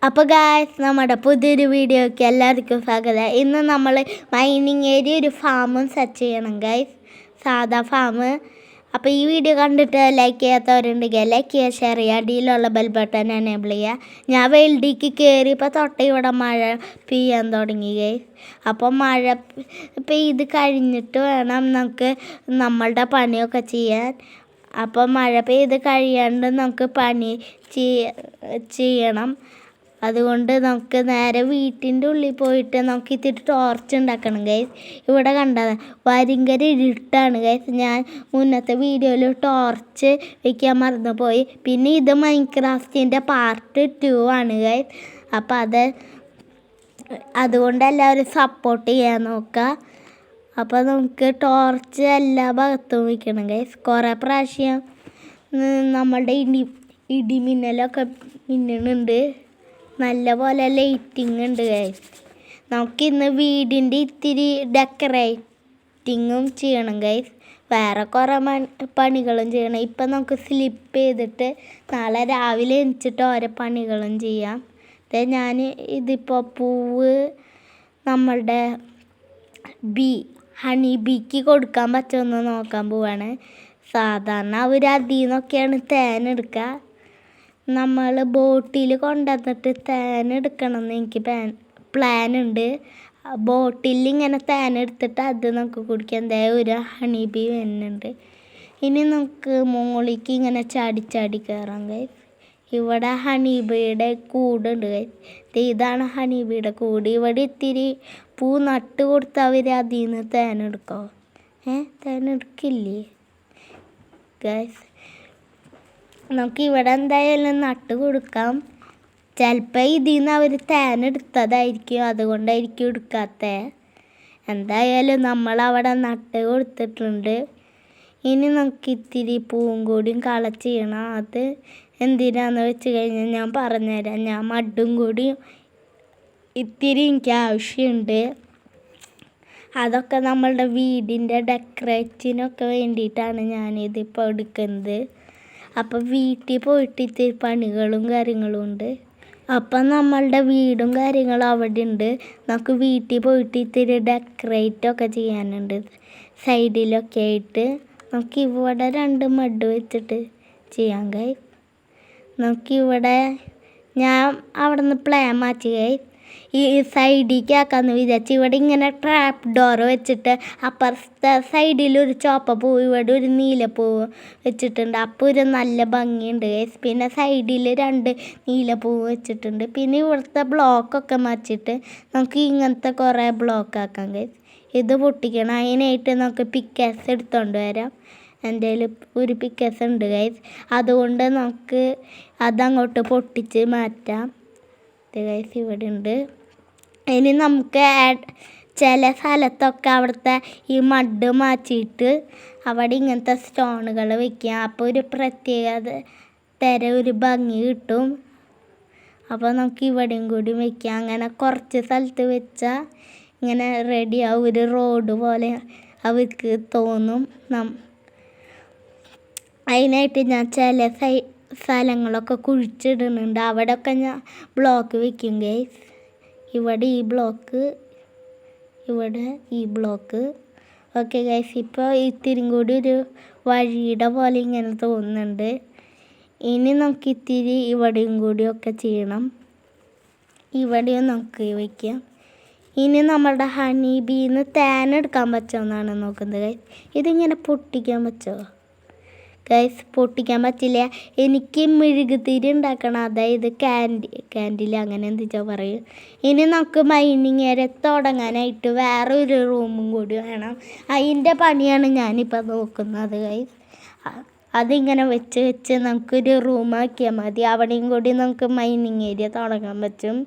അപ്പോൾ ഗായ്സ്, നമ്മുടെ പുതിയൊരു വീഡിയോയ്ക്ക് എല്ലാവർക്കും സ്വാഗതം. ഇന്ന് നമ്മൾ മൈനിങ് ഏരിയ ഒരു ഫാമും സെറ്റ് ചെയ്യണം ഗായ്സ്, സാധാ ഫാം. അപ്പോൾ ഈ വീഡിയോ കണ്ടിട്ട് ലൈക്ക് ചെയ്യാത്തവരുണ്ടെങ്കിൽ ലൈക്ക് ചെയ്യുക, ഷെയർ ചെയ്യുക, അടിയിലുള്ള ബെൽ ബട്ടൺ എനേബിൾ ചെയ്യുക. ഞാൻ വെൽഡിക്ക് കയറിയപ്പോൾ തൊട്ട് ഇവിടെ മഴ പെയ്യാൻ തുടങ്ങി ഗായ്സ്. അപ്പോൾ മഴ പെയ്ത് കഴിഞ്ഞിട്ട് വേണം നമുക്ക് നമ്മളുടെ പണിയൊക്കെ ചെയ്യാൻ. അപ്പോൾ മഴ പെയ്ത് കഴിയാണ്ട് നമുക്ക് പണി ചെയ്യണം. അതുകൊണ്ട് നമുക്ക് നേരെ വീട്ടിൻ്റെ ഉള്ളിൽ പോയിട്ട് നമുക്ക് ഇത്തിരി ടോർച്ച് ഉണ്ടാക്കണം ഗൈസ്. ഇവിടെ കണ്ടത് ഭയങ്കര ഇരുട്ടാണ് ഗൈസ്. ഞാൻ മുന്നത്തെ വീഡിയോയിൽ ടോർച്ച് വയ്ക്കാൻ മറന്നുപോയി. പിന്നെ ഇത് മൈൻക്രാഫ്റ്റിൻ്റെ പാർട്ട് 2 ആണ് ഗൈസ്. അപ്പോൾ അതുകൊണ്ട് എല്ലാവരും സപ്പോർട്ട് ചെയ്യാൻ നോക്കുക. അപ്പോൾ നമുക്ക് ടോർച്ച് എല്ലാ ഭാഗത്തും വയ്ക്കണം ഗൈസ്. കുറേ പ്രാവശ്യം നമ്മളുടെ ഇടിമിന്നലൊക്കെ മിന്നുന്നുണ്ട്, നല്ല പോലെ ലൈറ്റിംഗ് ഉണ്ട് ഗൈസ്. നമുക്കിന്ന് വീടിൻ്റെ ഇത്തിരി ഡെക്കറേറ്റിങ്ങും ചെയ്യണം ഗൈസ്. വേറെ കുറേ പണികളും ചെയ്യണം. ഇപ്പം നമുക്ക് സ്ലിപ്പ് ചെയ്തിട്ട് നാളെ രാവിലെ എണിച്ചിട്ട് ഓരോ പണികളും ചെയ്യാം. ഞാൻ ഇതിപ്പോൾ പൂവ് നമ്മളുടെ ഹണി ബീക്ക് കൊടുക്കാൻ പറ്റുമെന്ന് നോക്കാൻ പോവാണ്. സാധാരണ അവർ അതിൽ നിന്നൊക്കെയാണ് തേനെടുക്കുക. നമ്മൾ ബോട്ടിൽ കൊണ്ടുവന്നിട്ട് തേനെടുക്കണം എന്ന് എനിക്ക് പ്ലാൻ ഉണ്ട്. ബോട്ടിൽ ഇങ്ങനെ തേനെടുത്തിട്ട് അത് നമുക്ക് കുടിക്കാൻ. എന്തായാലും ഒരു ഹണി ബീ വരുന്നുണ്ട്. ഇനി നമുക്ക് മുകളിലേക്ക് ഇങ്ങനെ ചാടി കയറാം ഗൈസ്. ഇവിടെ ഹണി ബീയുടെ കൂടുണ്ട് ഗൈസ്. ഇതാണ് ഹണി ബീയുടെ കൂട്. ഇവിടെ ഇത്തിരി പൂ നട്ട് കൊടുത്ത് അവർ അതിൽ നിന്ന് തേനെടുക്കോ? തേനെടുക്കില്ലേ ഗൈസ്? നമുക്ക് ഇവിടെ എന്തായാലും നട്ട് കൊടുക്കാം. ചിലപ്പോൾ ഇതിൽ നിന്ന് അവർ തേനെടുത്തതായിരിക്കും, അതുകൊണ്ടായിരിക്കും എടുക്കാത്തത്. എന്തായാലും നമ്മളവിടെ നട്ട് കൊടുത്തിട്ടുണ്ട്. ഇനി നമുക്ക് ഇത്തിരി പൂവും കൂടിയും കളച്ച് ചെയ്യണം. അത് എന്തിനാന്ന് വെച്ച് കഴിഞ്ഞാൽ ഞാൻ പറഞ്ഞുതരാം. ഞാൻ മഡും കൂടിയും ഇത്തിരി എനിക്ക് ആവശ്യമുണ്ട്. അതൊക്കെ നമ്മളുടെ വീടിൻ്റെ ഡെക്കറേറ്റിനൊക്കെ വേണ്ടിയിട്ടാണ് ഞാനിതിപ്പോൾ എടുക്കുന്നത്. അപ്പം വീട്ടിൽ പോയിട്ട് ഇത്തിരി പണികളും കാര്യങ്ങളും ഉണ്ട്. അപ്പം നമ്മളുടെ വീടും കാര്യങ്ങളും അവിടെ ഉണ്ട്. നമുക്ക് വീട്ടിൽ പോയിട്ട് ഇത്തിരി ഡെക്കറേറ്റൊക്കെ ചെയ്യാനുണ്ട് സൈഡിലൊക്കെ ആയിട്ട്. നമുക്ക് ഇവിടെ 2 മഡ് വെച്ചിട്ട് ചെയ്യാൻ കഴിയും. നമുക്കിവിടെ ഞാൻ അവിടെ നിന്ന് പ്ലാൻ മാറ്റി കഴിയും. ഈ സൈഡിലേക്ക് ആക്കാമെന്ന് വിചാരിച്ചു. ഇവിടെ ഇങ്ങനെ ട്രാപ്പ് ഡോറ് വെച്ചിട്ട് അപ്പുറത്തെ സൈഡിലൊരു ചുവപ്പൂ, ഇവിടെ ഒരു നീലപ്പൂവ് വെച്ചിട്ടുണ്ട്. അപ്പോൾ ഒരു നല്ല ഭംഗിയുണ്ട് ഗൈസ്. പിന്നെ സൈഡിൽ 2 നീലപ്പൂവ് വെച്ചിട്ടുണ്ട്. പിന്നെ ഇവിടുത്തെ ബ്ലോക്കൊക്കെ മാറ്റിയിട്ട് നമുക്ക് ഇങ്ങനത്തെ കുറേ ബ്ലോക്ക് ആക്കാം ഗൈസ്. ഇത് പൊട്ടിക്കണം. അതിനായിട്ട് നമുക്ക് പിക്കാസ് എടുത്തുകൊണ്ട് വരാം. എൻ്റെ കയ്യിൽ ഒരു പിക്കാസ് ഉണ്ട് ഗൈസ്. അതുകൊണ്ട് നമുക്ക് അതങ്ങോട്ട് പൊട്ടിച്ച് മാറ്റാം ഗൈസ്. ഇവിടെ ഉണ്ട്. ഇനി നമുക്ക് ചില സ്ഥലത്തൊക്കെ അവിടുത്തെ ഈ മഡ് മാറ്റിയിട്ട് അവിടെ ഇങ്ങനത്തെ സ്റ്റോണുകൾ വയ്ക്കാം. അപ്പോൾ ഒരു പ്രത്യേകത ഒരു ഭംഗി കിട്ടും. അപ്പോൾ നമുക്ക് ഇവിടെയും കൂടി വയ്ക്കാം. അങ്ങനെ കുറച്ച് സ്ഥലത്ത് വെച്ചാൽ ഇങ്ങനെ റെഡിയാവും. ഒരു റോഡ് പോലെ അവർക്ക് തോന്നും. അതിനായിട്ട് ഞാൻ ചില സ്ഥലങ്ങളൊക്കെ കുഴിച്ചിടുന്നുണ്ട്. അവിടെയൊക്കെ ഞാൻ ബ്ലോക്ക് വയ്ക്കും ഗൈസ്. ഇവിടെ ഈ ബ്ലോക്ക്, ഇവിടെ ഈ ബ്ലോക്ക്. ഓക്കെ ഗൈസ്, ഇപ്പോൾ ഇത്തിരി കൂടി ഒരു വഴിയുടെ പോലെ ഇങ്ങനെ തോന്നുന്നുണ്ട്. ഇനി നമുക്ക് ഇത്തിരി ഇവിടെയും കൂടിയൊക്കെ ചെയ്യണം. ഇവിടെയും നമുക്ക് വയ്ക്കാം. ഇനി നമ്മളുടെ ഹണി ബീന്ന് തേനെടുക്കാൻ പറ്റുമെന്നാണ് നോക്കുന്നത് ഗൈസ്. ഇതിങ്ങനെ പൊട്ടിക്കാൻ പറ്റുമോ ഗൈസ്? പൊട്ടിക്കാൻ പറ്റില്ല. എനിക്ക് മെഴുകുതിരി ഉണ്ടാക്കണം, അതായത് ക്യാൻഡിൽ അങ്ങനെ എന്താ പറയും. ഇനി നമുക്ക് മൈനിങ് ഏരിയ തുടങ്ങാനായിട്ട് വേറെ ഒരു റൂമും കൂടി വേണം. അതിൻ്റെ പണിയാണ് ഞാനിപ്പോൾ നോക്കുന്നത് ഗൈസ്. അതിങ്ങനെ വെച്ച് നമുക്കൊരു റൂം ആക്കിയാൽ മതി. അവിടെയും കൂടി നമുക്ക് മൈനിങ് ഏരിയ തുടങ്ങാൻ പറ്റും.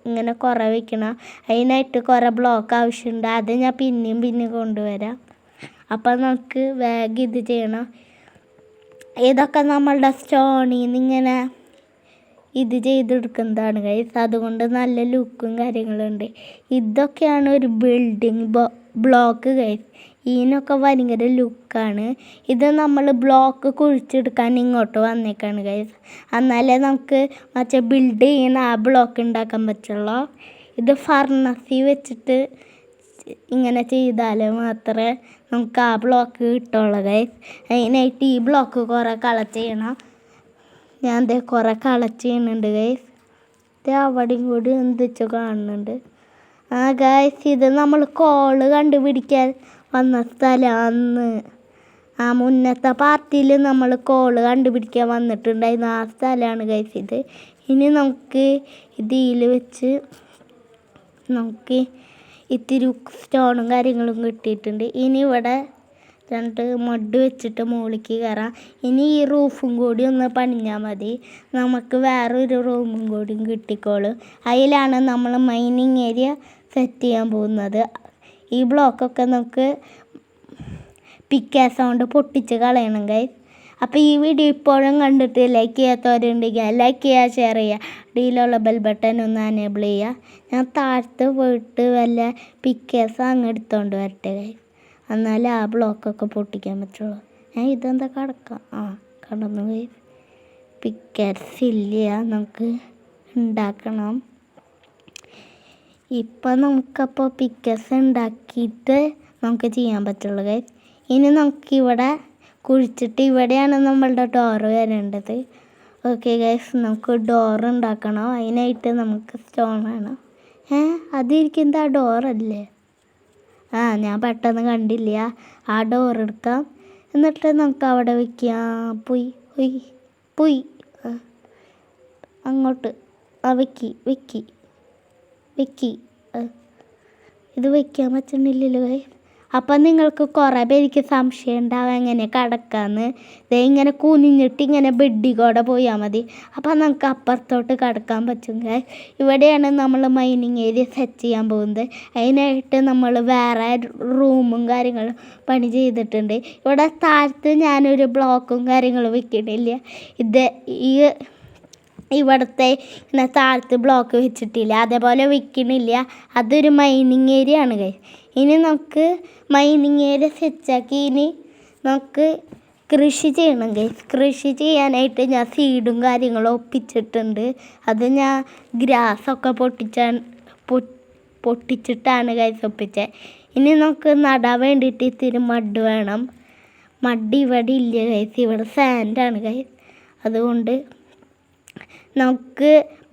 ഇങ്ങനെ കുറേ വയ്ക്കണം. അതിനായിട്ട് കുറേ ബ്ലോക്ക് ആവശ്യമുണ്ട്. അത് ഞാൻ പിന്നെയും കൊണ്ടുവരാം. അപ്പം നമുക്ക് വേഗം ഇത് ചെയ്യണം. ഇതൊക്കെ നമ്മളുടെ സ്റ്റോണിൽ നിന്ന് ഇങ്ങനെ ഇത് ചെയ്തെടുക്കുന്നതാണ് ഗൈസ്. അതുകൊണ്ട് നല്ല ലുക്കും കാര്യങ്ങളുണ്ട്. ഇതൊക്കെയാണ് ഒരു ബിൽഡിങ് ബ്ലോക്ക് ഗൈസ്. ഇതിനൊക്കെ ഭയങ്കര ലുക്കാണ്. ഇത് നമ്മൾ ബ്ലോക്ക് കുഴിച്ചെടുക്കാൻ ഇങ്ങോട്ട് വന്നേക്കാണ് ഗൈസ്. എന്നാലേ നമുക്ക് മറ്റേ ബിൽഡ് ചെയ്യുന്ന ആ ബ്ലോക്ക് ഉണ്ടാക്കാൻ പറ്റുള്ളൂ. ഇത് ഫർണസിൽ വെച്ചിട്ട് ഇങ്ങനെ ചെയ്താൽ മാത്രമേ നമുക്ക് ആ ബ്ലോക്ക് കിട്ടുള്ളൂ ഗൈസ്. അതിനായിട്ട് ഈ ബ്ലോക്ക് കുറേ കളക്ട് ചെയ്യണം. ഞാൻ ദേ കുറേ കളക്ട് ചെയ്യുന്നുണ്ട് ഗൈസ്. ഇത് അവിടെയും കൂടി എന്തിച്ച് കാണുന്നുണ്ട്. ഗൈസ്, ഇത് നമ്മൾ കോള് കണ്ടുപിടിക്കാൻ വന്ന സ്ഥലമാണ്. മുന്നത്തെ പാർട്ടിയിൽ നമ്മൾ കോള് കണ്ടുപിടിക്കാൻ വന്നിട്ടുണ്ടായിരുന്നു. ആ സ്ഥലമാണ് ഗൈസ് ഇത്. ഇനി നമുക്ക് ഇതിൽ വെച്ച് നമുക്ക് ഇത്തിരി സ്റ്റോണും കാര്യങ്ങളും കിട്ടിയിട്ടുണ്ട്. ഇനി ഇവിടെ 2 മഡ് വെച്ചിട്ട് മുകളിലേക്ക് കയറാം. ഇനി ഈ റൂഫും കൂടി ഒന്ന് പണിഞ്ഞാൽ മതി. നമുക്ക് വേറൊരു റൂമും കൂടിയും കിട്ടിക്കോളും. അതിലാണ് നമ്മൾ മൈനിങ് ഏരിയ സെറ്റ് ചെയ്യാൻ പോകുന്നത്. ഈ ബ്ലോക്കൊക്കെ നമുക്ക് പിക്കാസ് കൊണ്ട് പൊട്ടിച്ച് കളയണം ഗൈസ്. അപ്പോൾ ഈ വീഡിയോ ഇപ്പോഴും കണ്ടിട്ട് ലൈക്ക് ചെയ്യാത്തവരുണ്ടെങ്കിൽ ലൈക്ക് ചെയ്യുക, ഷെയർ ചെയ്യുക, ഡീലുള്ള ബെൽ ബട്ടൺ ഒന്ന് എനേബിൾ ചെയ്യുക. ഞാൻ താഴത്ത് പോയിട്ട് വല്ല പിക്കാസ് അങ്ങ് എടുത്തുകൊണ്ട് വരട്ടെ ഗൈസ്. എന്നാലേ ആ ബ്ലോക്കൊക്കെ പൊട്ടിക്കാൻ പറ്റുള്ളൂ. ഞാൻ ഇതെന്താ കടന്നു ഗൈസ്. പിക്കാസ് ഇല്ല, നമുക്ക് ഉണ്ടാക്കണം. ഇപ്പം നമുക്കപ്പോൾ പിക്കാസ് ഉണ്ടാക്കിയിട്ട് നമുക്ക് ചെയ്യാൻ പറ്റുള്ളൂ ഗൈസ്. ഇനി നമുക്കിവിടെ കുഴിച്ചിട്ട് ഇവിടെയാണ് നമ്മളുടെ ഡോറ് വരേണ്ടത്. ഓക്കെ ഗൈസ്, നമുക്ക് ഡോർ ഉണ്ടാക്കണം. അതിനായിട്ട് നമുക്ക് സ്റ്റോൺ വേണം. അതിരിക്കുന്നത് ആ ഡോറല്ലേ? ഞാൻ പെട്ടെന്ന് കണ്ടില്ല. ആ ഡോർ എടുക്കാം. എന്നിട്ട് നമുക്ക് അവിടെ വയ്ക്കാം. പോയി അങ്ങോട്ട് വെക്കി ഇത് വയ്ക്കാൻ പറ്റുന്നില്ലല്ലോ ഗൈസ്. അപ്പം നിങ്ങൾക്ക് കുറേ പേർക്ക് സംശയം ഉണ്ടാവും എങ്ങനെ കിടക്കാമെന്ന്. ഇതേ ഇങ്ങനെ കുനിഞ്ഞിട്ട് ഇങ്ങനെ ബെഡി കൂടെ പോയാൽ മതി. അപ്പം നമുക്ക് അപ്പുറത്തോട്ട് കിടക്കാൻ പറ്റും. ഇവിടെയാണ് നമ്മൾ മൈനിങ് ഏരിയ സെറ്റ് ചെയ്യാൻ പോകുന്നത്. അതിനായിട്ട് നമ്മൾ വേറെ റൂമും കാര്യങ്ങളും പണി ചെയ്തിട്ടുണ്ട്. ഇവിടെ താഴത്ത് ഞാനൊരു ബ്ലോക്കും കാര്യങ്ങളും വെക്കണില്ല. ഇവിടുത്തെ ഇങ്ങനെ താഴത്ത് ബ്ലോക്ക് വെച്ചിട്ടില്ല, അതേപോലെ വെക്കണില്ല. അതൊരു മൈനിങ് ഏരിയ ആണ് ഗൈസ്. ഇനി നമുക്ക് മൈനിങ് ഏരിയ സെറ്റാക്കി ഇനി നമുക്ക് കൃഷി ചെയ്യണം ഗൈസ്. കൃഷി ചെയ്യാനായിട്ട് ഞാൻ സീഡും കാര്യങ്ങളും ഒപ്പിച്ചിട്ടുണ്ട്. അത് ഞാൻ ഗ്രാസൊക്കെ പൊട്ടിച്ചിട്ടാണ് ഗൈസ് ഒപ്പിച്ചത്. ഇനി നമുക്ക് നടാൻ വേണ്ടിയിട്ട് ഇത്തിരി മഡ് വേണം. മഡ് ഇവിടെ ഇല്ല ഗൈസ്, ഇവിടെ സാൻഡാണ് ഗൈസ്. അതുകൊണ്ട് നമുക്ക്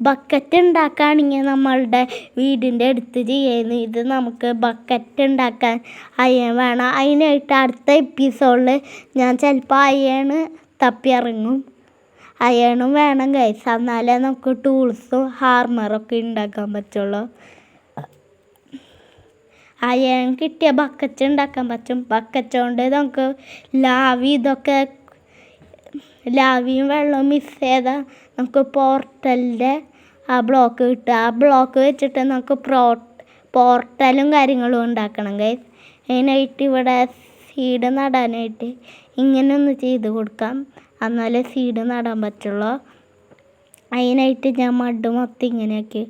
ബക്കറ്റ് ഉണ്ടാക്കുകയാണെങ്കിൽ നമ്മളുടെ വീടിൻ്റെ അടുത്ത് ചെയ്യുന്നു. ഇത് നമുക്ക് ബക്കറ്റ് ഉണ്ടാക്കാൻ അയൺ വേണം. അതിനായിട്ട് അടുത്ത എപ്പിസോഡിൽ ഞാൻ ചിലപ്പോൾ അയണ് തപ്പി ഇറങ്ങും. അയണും വേണം ഗൈസ്, എന്നാലേ നമുക്ക് ടൂൾസും ഹാർമറൊക്കെ ഉണ്ടാക്കാൻ പറ്റുള്ളൂ. അയൺ കിട്ടിയ ബക്കറ്റ് ഉണ്ടാക്കാൻ പറ്റും. ബക്കറ്റ് കൊണ്ട് നമുക്ക് ലാവിയും വെള്ളവും മിക്സ് ചെയ്താൽ നമുക്ക് പോർട്ടലിൻ്റെ ആ ബ്ലോക്ക് കിട്ടുക. ആ ബ്ലോക്ക് വെച്ചിട്ട് നമുക്ക് പോർട്ടലും കാര്യങ്ങളും ഉണ്ടാക്കണം ഗൈസ്. അതിനായിട്ട് ഇവിടെ സീഡ് നടാനായിട്ട് ഇങ്ങനെ ഒന്ന് ചെയ്ത് കൊടുക്കാം. എന്നാലേ സീഡ് നടാൻ പറ്റുള്ളൂ. അതിനായിട്ട് ഞാൻ മഡ് മൊത്തം ഇങ്ങനെയാക്കി.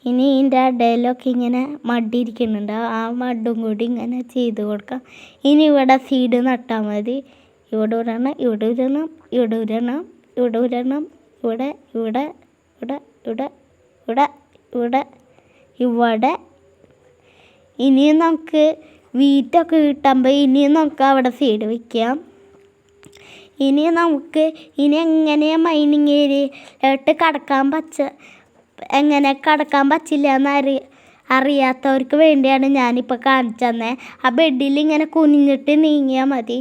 ഇനി ഇതിൻ്റെ ഇടയിലൊക്കെ ഇങ്ങനെ മഡിരിക്കുന്നുണ്ട്. ആ മഡും കൂടി ഇങ്ങനെ ചെയ്ത് കൊടുക്കാം. ഇനി ഇവിടെ സീഡ് നട്ടാൽ മതി. ഇവിടെ ഉരണം, ഇവിടെ ഉരണം, ഇവിടെ ഉരണം, ഇവിടെ ഉരണം, ഇവിടെ ഇവിടെ ഇവിടെ ഇവിടെ ഇവിടെ ഇവിടെ ഇവിടെ. ഇനിയും നമുക്ക് വീറ്റൊക്കെ കിട്ടുമ്പോൾ ഇനിയും നമുക്ക് അവിടെ സീഡ് വയ്ക്കാം. ഇനി എങ്ങനെയാണ് മൈനിങ് ഏരിയയിലോട്ട് എങ്ങനെ കടക്കാൻ പറ്റില്ല എന്ന് അറിയാത്തവർക്ക് വേണ്ടിയാണ് ഞാനിപ്പോൾ കാണിച്ചു തന്നെ. ആ ബെഡിൽ ഇങ്ങനെ കുനിഞ്ഞിട്ട് നീങ്ങിയാൽ മതി.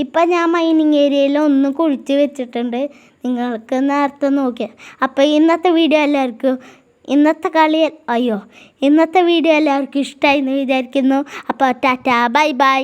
ഇപ്പം ഞാൻ മൈനിങ് ഏരിയയിൽ ഒന്ന് കുഴിച്ച് വെച്ചിട്ടുണ്ട്, നിങ്ങൾക്ക് നേരത്തെ നോക്കിയാൽ. അപ്പോൾ ഇന്നത്തെ വീഡിയോ എല്ലാവർക്കും ഇന്നത്തെ വീഡിയോ എല്ലാവർക്കും ഇഷ്ടമായി എന്ന് വിചാരിക്കുന്നു. അപ്പോൾ ടാറ്റാ, ബൈ ബൈ.